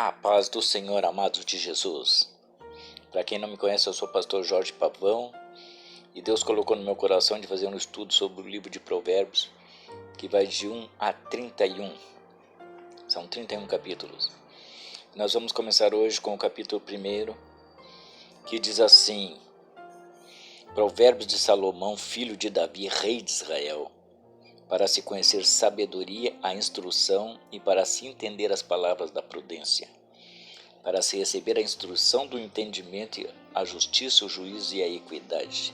A paz do Senhor, amados de Jesus. Para quem não me conhece, eu sou o pastor Jorge Pavão e Deus colocou no meu coração de fazer um estudo sobre o livro de Provérbios, que vai de 1 a 31. São 31 capítulos. Nós vamos começar hoje com o capítulo 1, que diz assim: Provérbios de Salomão, filho de Davi, rei de Israel, para se conhecer sabedoria, a instrução e para se entender as palavras da prudência, para se receber a instrução do entendimento, a justiça, o juízo e a equidade,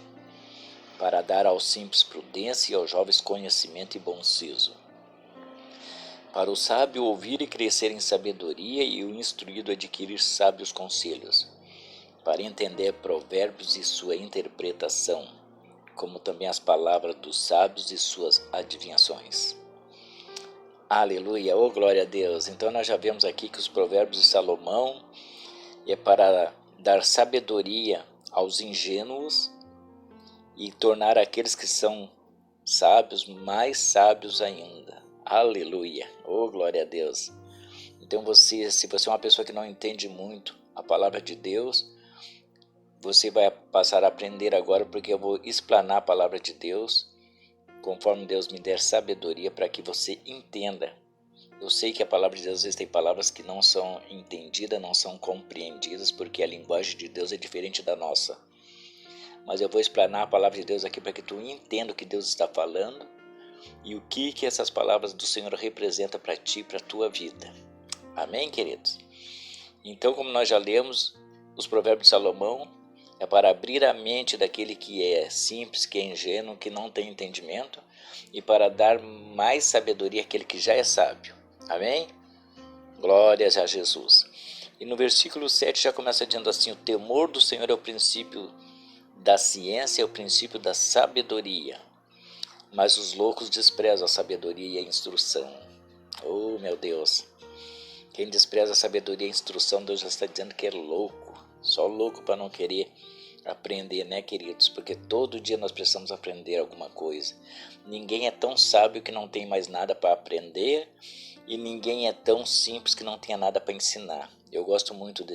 para dar aos simples prudência e aos jovens conhecimento e bom siso, para o sábio ouvir e crescer em sabedoria e o instruído adquirir sábios conselhos, para entender provérbios e sua interpretação, como também as palavras dos sábios e suas adivinhações. Aleluia, oh glória a Deus. Então nós já vemos aqui que os provérbios de Salomão é para dar sabedoria aos ingênuos e tornar aqueles que são sábios mais sábios ainda. Aleluia, oh glória a Deus. Então se você é uma pessoa que não entende muito a palavra de Deus, você vai passar a aprender agora, porque eu vou explanar a palavra de Deus conforme Deus me der sabedoria para que você entenda. Eu sei que a palavra de Deus, às vezes tem palavras que não são entendidas, não são compreendidas, porque a linguagem de Deus é diferente da nossa. Mas eu vou explanar a palavra de Deus aqui para que tu entenda o que Deus está falando e o que essas palavras do Senhor representam para ti e para a tua vida. Amém, queridos? Então, como nós já lemos, os provérbios de Salomão é para abrir a mente daquele que é simples, que é ingênuo, que não tem entendimento, e para dar mais sabedoria àquele que já é sábio. Amém? Glórias a Jesus. E no versículo 7 já começa dizendo assim: o temor do Senhor é o princípio da ciência, é o princípio da sabedoria, mas os loucos desprezam a sabedoria e a instrução. Oh, meu Deus! Quem despreza a sabedoria e a instrução, Deus já está dizendo que é louco. Só louco para não querer aprender, né, queridos? Porque todo dia nós precisamos aprender alguma coisa. Ninguém é tão sábio que não tem mais nada para aprender, e ninguém é tão simples que não tenha nada para ensinar. Eu gosto muito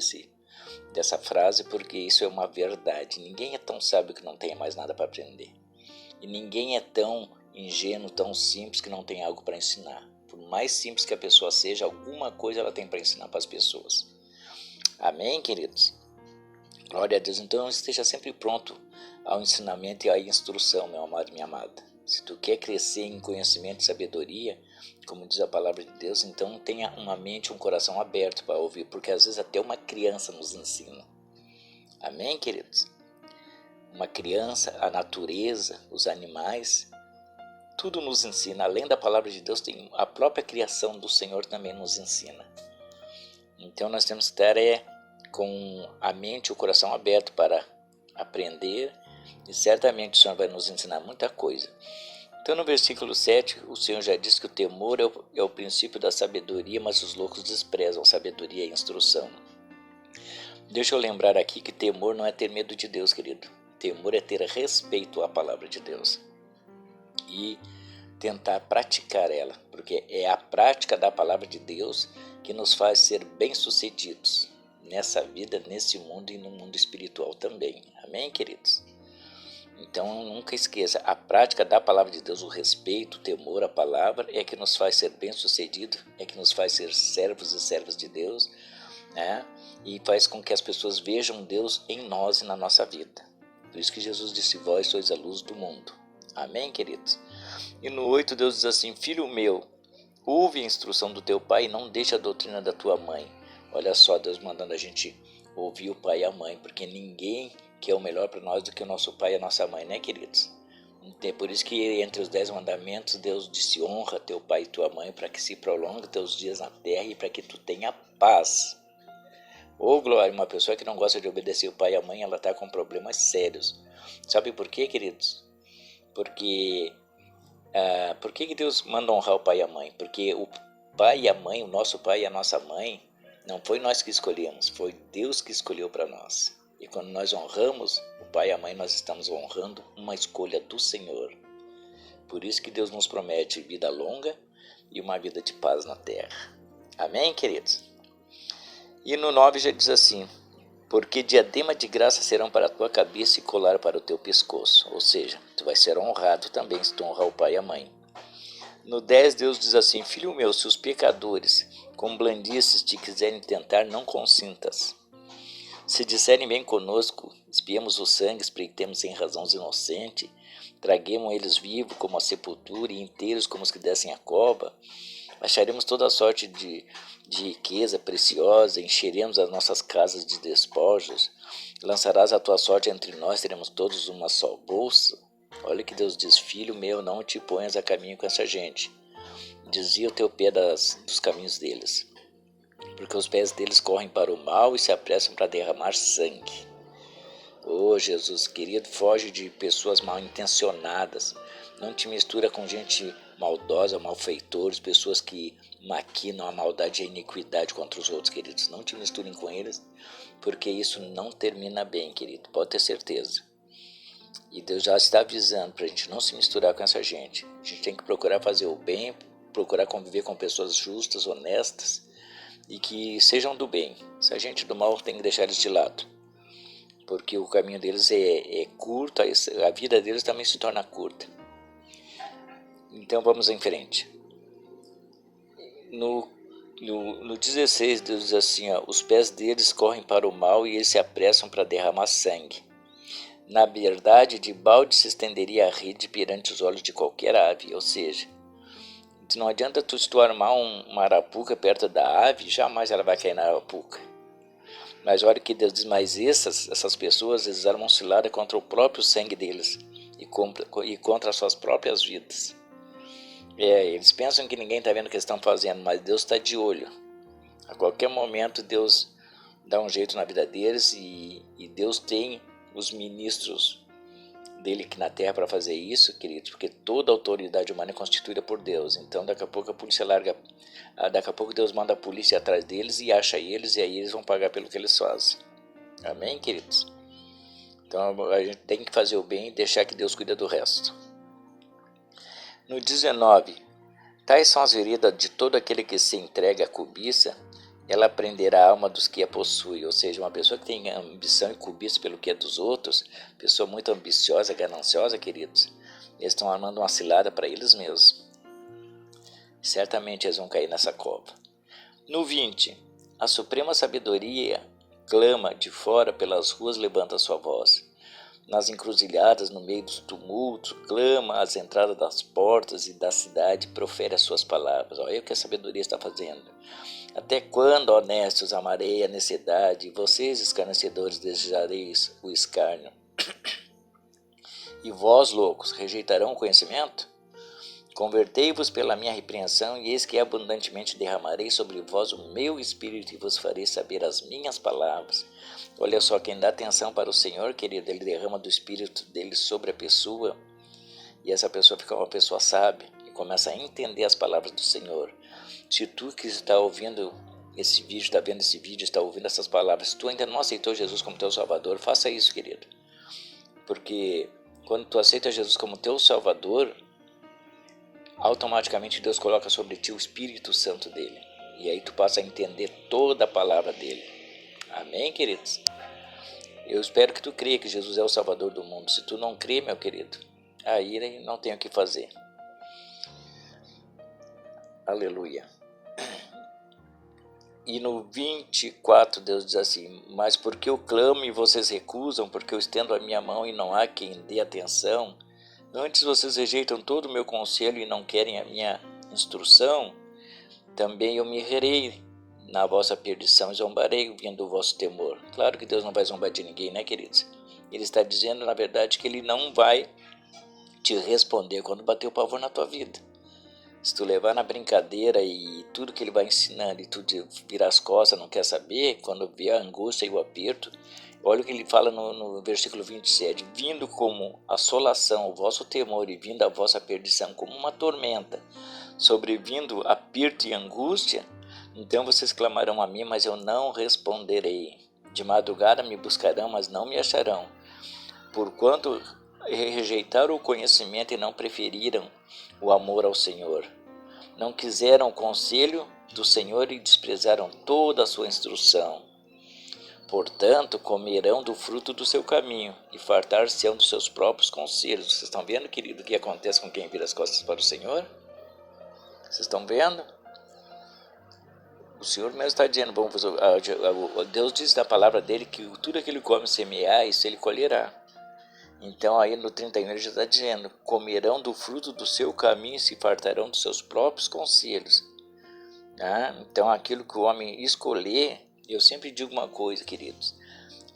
dessa frase, porque isso é uma verdade. Ninguém é tão sábio que não tenha mais nada para aprender. E ninguém é tão ingênuo, tão simples que não tem algo para ensinar. Por mais simples que a pessoa seja, alguma coisa ela tem para ensinar para as pessoas. Amém, queridos? Glória a Deus. Então esteja sempre pronto ao ensinamento e à instrução, meu amado e minha amada. Se tu quer crescer em conhecimento e sabedoria, como diz a palavra de Deus, então tenha uma mente, um coração aberto para ouvir, porque às vezes até uma criança nos ensina. Amém, queridos? Uma criança, a natureza, os animais, tudo nos ensina. Além da palavra de Deus, tem a própria criação do Senhor também nos ensina. Então nós temos que estar com a mente e o coração aberto para aprender, e certamente o Senhor vai nos ensinar muita coisa. Então no versículo 7, o Senhor já diz que o temor é o princípio da sabedoria, mas os loucos desprezam sabedoria e instrução. Deixa eu lembrar aqui que temor não é ter medo de Deus, querido. Temor é ter respeito à palavra de Deus e tentar praticar ela, porque é a prática da palavra de Deus que nos faz ser bem-sucedidos nessa vida, nesse mundo e no mundo espiritual também. Amém, queridos? Então nunca esqueça, a prática da palavra de Deus, o respeito, o temor à palavra é que nos faz ser bem-sucedidos, é que nos faz ser servos e servas de Deus, né? E faz com que as pessoas vejam Deus em nós e na nossa vida. Por isso que Jesus disse: vós sois a luz do mundo. Amém, queridos? E no 8 Deus diz assim: filho meu, ouve a instrução do teu pai e não deixe a doutrina da tua mãe. Olha só, Deus mandando a gente ouvir o pai e a mãe, porque ninguém quer o melhor para nós do que o nosso pai e a nossa mãe, né, queridos? Então, por isso que entre os 10 mandamentos, Deus disse: honra teu pai e tua mãe, para que se prolongue teus dias na terra e para que tu tenha paz. Ô glória, uma pessoa que não gosta de obedecer o pai e a mãe, ela está com problemas sérios. Sabe por quê, queridos? Porque por que Deus manda honrar o pai e a mãe? Porque o pai e a mãe, o nosso pai e a nossa mãe, não foi nós que escolhemos, foi Deus que escolheu para nós. E quando nós honramos o pai e a mãe, nós estamos honrando uma escolha do Senhor. Por isso que Deus nos promete vida longa e uma vida de paz na terra. Amém, queridos? E no 9 já diz assim: porque diadema de graça serão para a tua cabeça e colar para o teu pescoço. Ou seja, tu vai ser honrado também se tu honrar o pai e a mãe. No 10 Deus diz assim: filho meu, se os pecadores com blandices te quiserem tentar, não consintas. Se disserem bem conosco, espiemos o sangue, espreitemos sem razão os inocentes, traguemos eles vivos como a sepultura e inteiros como os que descem a cova, acharemos toda a sorte de riqueza preciosa, encheremos as nossas casas de despojos, lançarás a tua sorte entre nós, teremos todos uma só bolsa. Olha que Deus diz: filho meu, não te ponhas a caminho com essa gente, desvia o teu pé dos caminhos deles, porque os pés deles correm para o mal e se apressam para derramar sangue. Oh Jesus querido, foge de pessoas mal intencionadas, não te mistura com gente maldosa, malfeitores, pessoas que maquinam a maldade e a iniquidade contra os outros, queridos. Não te misturem com eles, porque isso não termina bem, querido, pode ter certeza. E Deus já está avisando para a gente não se misturar com essa gente. A gente tem que procurar fazer o bem, procurar conviver com pessoas justas, honestas e que sejam do bem. Se a gente do mal, tem que deixar eles de lado, porque o caminho deles é curto, a vida deles também se torna curta. Então vamos em frente. No 16 Deus diz assim: ó, os pés deles correm para o mal e eles se apressam para derramar sangue. Na verdade, de balde se estenderia a rede perante os olhos de qualquer ave. Ou seja, não adianta se tu armar uma arapuca perto da ave, jamais ela vai cair na arapuca. Mas olha que Deus diz: mas essas pessoas, eles armam cilada contra o próprio sangue deles e contra as suas próprias vidas. Eles pensam que ninguém está vendo o que eles estão fazendo, mas Deus está de olho. A qualquer momento Deus dá um jeito na vida deles e Deus tem os ministros dele aqui na terra para fazer isso, queridos, porque toda autoridade humana é constituída por Deus. Então daqui a pouco a polícia daqui a pouco Deus manda a polícia atrás deles e acha eles, e aí eles vão pagar pelo que eles fazem. Amém, queridos? Então a gente tem que fazer o bem e deixar que Deus cuida do resto. No 19, tais são as veredas de todo aquele que se entrega à cobiça, ela prenderá a alma dos que a possuem. Ou seja, uma pessoa que tem ambição e cobiça pelo que é dos outros, pessoa muito ambiciosa, gananciosa, queridos, eles estão armando uma cilada para eles mesmos. Certamente eles vão cair nessa cova. No 20, a suprema sabedoria clama de fora pelas ruas, levanta sua voz. Nas encruzilhadas, no meio dos tumultos, clama às entradas das portas e da cidade, profere as suas palavras. Olha o que a sabedoria está fazendo. Até quando, honestos, amarei a necessidade, e vocês, escarnecedores, desejareis o escárnio? E vós, loucos, rejeitarão o conhecimento? Convertei-vos pela minha repreensão, e eis que abundantemente derramarei sobre vós o meu espírito, e vos farei saber as minhas palavras. Olha só, quem dá atenção para o Senhor, querido, ele derrama do espírito dele sobre a pessoa, e essa pessoa fica uma pessoa sábia, e começa a entender as palavras do Senhor. Se tu que está ouvindo esse vídeo, está vendo esse vídeo, está ouvindo essas palavras, se tu ainda não aceitou Jesus como teu Salvador, faça isso, querido. Porque quando tu aceita Jesus como teu Salvador, automaticamente Deus coloca sobre ti o Espírito Santo dele. E aí tu passa a entender toda a palavra dele. Amém, queridos? Eu espero que tu creia que Jesus é o Salvador do mundo. Se tu não crê, meu querido, aí não tem o que fazer. Aleluia. E no 24 Deus diz assim: mas porque eu clamo e vocês recusam, porque eu estendo a minha mão e não há quem dê atenção, antes vocês rejeitam todo o meu conselho e não querem a minha instrução, também eu me rirei na vossa perdição e zombarei vindo o vosso temor. Claro que Deus não vai zombar de ninguém, né, queridos? Ele está dizendo, na verdade, que ele não vai te responder quando bater o pavor na tua vida. Se tu levar na brincadeira e tudo que ele vai ensinando e tu virar as costas, não quer saber, quando vier a angústia e o aperto, olha o que ele fala no versículo 27, vindo como assolação o vosso temor e vindo a vossa perdição como uma tormenta, sobrevindo aperto e angústia, então vocês clamarão a mim, mas eu não responderei. De madrugada me buscarão, mas não me acharão, porquanto rejeitaram o conhecimento e não preferiram o amor ao Senhor. Não quiseram o conselho do Senhor e desprezaram toda a sua instrução. Portanto, comerão do fruto do seu caminho e fartar-se-ão dos seus próprios conselhos. Vocês estão vendo, querido, o que acontece com quem vira as costas para o Senhor? Vocês estão vendo? O Senhor mesmo está dizendo, Deus diz na palavra dele que tudo aquilo que come semear, isso ele colherá. Então aí no 31 ele já está dizendo, comerão do fruto do seu caminho e se fartarão dos seus próprios conselhos. Então aquilo que o homem escolher, eu sempre digo uma coisa, queridos,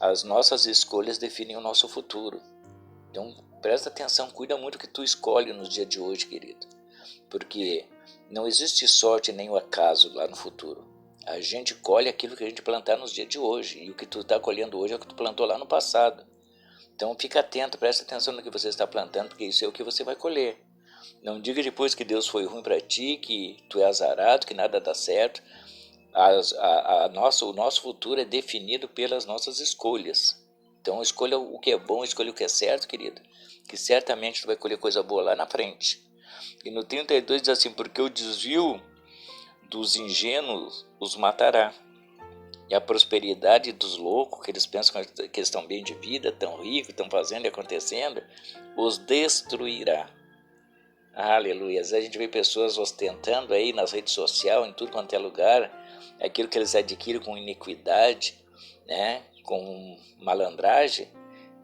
as nossas escolhas definem o nosso futuro. Então presta atenção, cuida muito do que tu escolhe nos dias de hoje, querido, porque não existe sorte nem o acaso lá no futuro. A gente colhe aquilo que a gente plantar nos dias de hoje, e o que tu está colhendo hoje é o que tu plantou lá no passado. Então fica atento, presta atenção no que você está plantando, porque isso é o que você vai colher. Não diga depois que Deus foi ruim para ti, que tu é azarado, que nada dá certo. O nosso futuro é definido pelas nossas escolhas. Então escolha o que é bom, escolha o que é certo, querido, que certamente tu vai colher coisa boa lá na frente. E no 32 diz assim, porque o desvio dos ingênuos os matará, e a prosperidade dos loucos, que eles pensam que eles estão bem de vida, estão ricos, estão fazendo e acontecendo, os destruirá. Aleluia. Às vezes a gente vê pessoas ostentando aí nas redes sociais, em tudo quanto é lugar, aquilo que eles adquirem com iniquidade, com malandragem,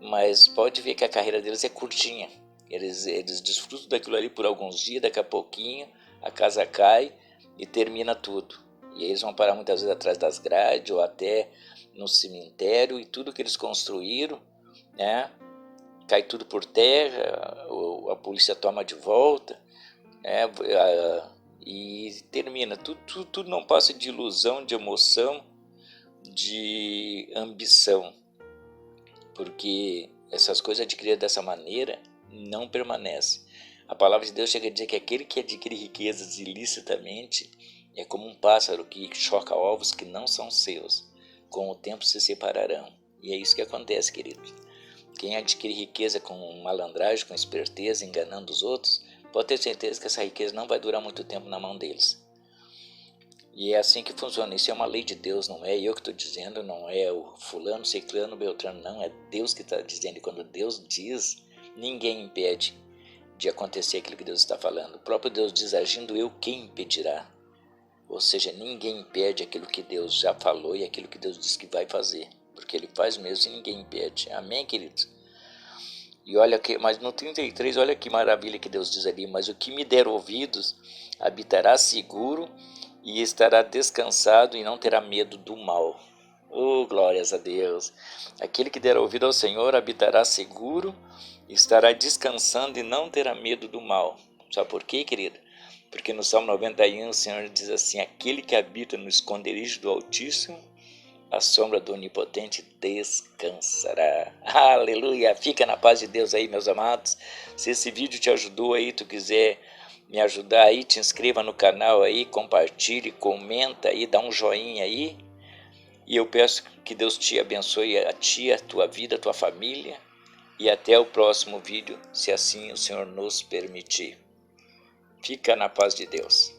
mas pode ver que a carreira deles é curtinha. Eles desfrutam daquilo ali por alguns dias, daqui a pouquinho a casa cai e termina tudo. E eles vão parar muitas vezes atrás das grades ou até no cemitério, e tudo que eles construíram, cai tudo por terra, a polícia toma de volta, e termina. Tudo não passa de ilusão, de emoção, de ambição, porque essas coisas adquiridas dessa maneira não permanecem. A palavra de Deus chega a dizer que aquele que adquire riquezas ilicitamente é como um pássaro que choca ovos que não são seus. Com o tempo se separarão. E é isso que acontece, queridos. Quem adquire riqueza com malandragem, com esperteza, enganando os outros, pode ter certeza que essa riqueza não vai durar muito tempo na mão deles. E é assim que funciona. Isso é uma lei de Deus, não é eu que estou dizendo, não é o fulano, ciclano, beltrano, não. É Deus que está dizendo. E quando Deus diz, ninguém impede de acontecer aquilo que Deus está falando. O próprio Deus diz, agindo eu, quem impedirá? Ou seja, ninguém impede aquilo que Deus já falou e aquilo que Deus disse que vai fazer, porque Ele faz mesmo e ninguém impede. Amém, queridos? E olha que, mas no 33, olha que maravilha que Deus diz ali, mas o que me der ouvidos habitará seguro e estará descansado e não terá medo do mal. Oh, glórias a Deus! Aquele que der ouvido ao Senhor habitará seguro, estará descansando e não terá medo do mal. Sabe por quê, querido? Porque no Salmo 91 o Senhor diz assim, aquele que habita no esconderijo do Altíssimo, a sombra do Onipotente descansará. Aleluia! Fica na paz de Deus aí, meus amados. Se esse vídeo te ajudou aí, tu quiser me ajudar aí, te inscreva no canal aí, compartilhe, comenta aí, dá um joinha aí. E eu peço que Deus te abençoe, a ti, a tua vida, a tua família. E até o próximo vídeo, se assim o Senhor nos permitir. Fica na paz de Deus.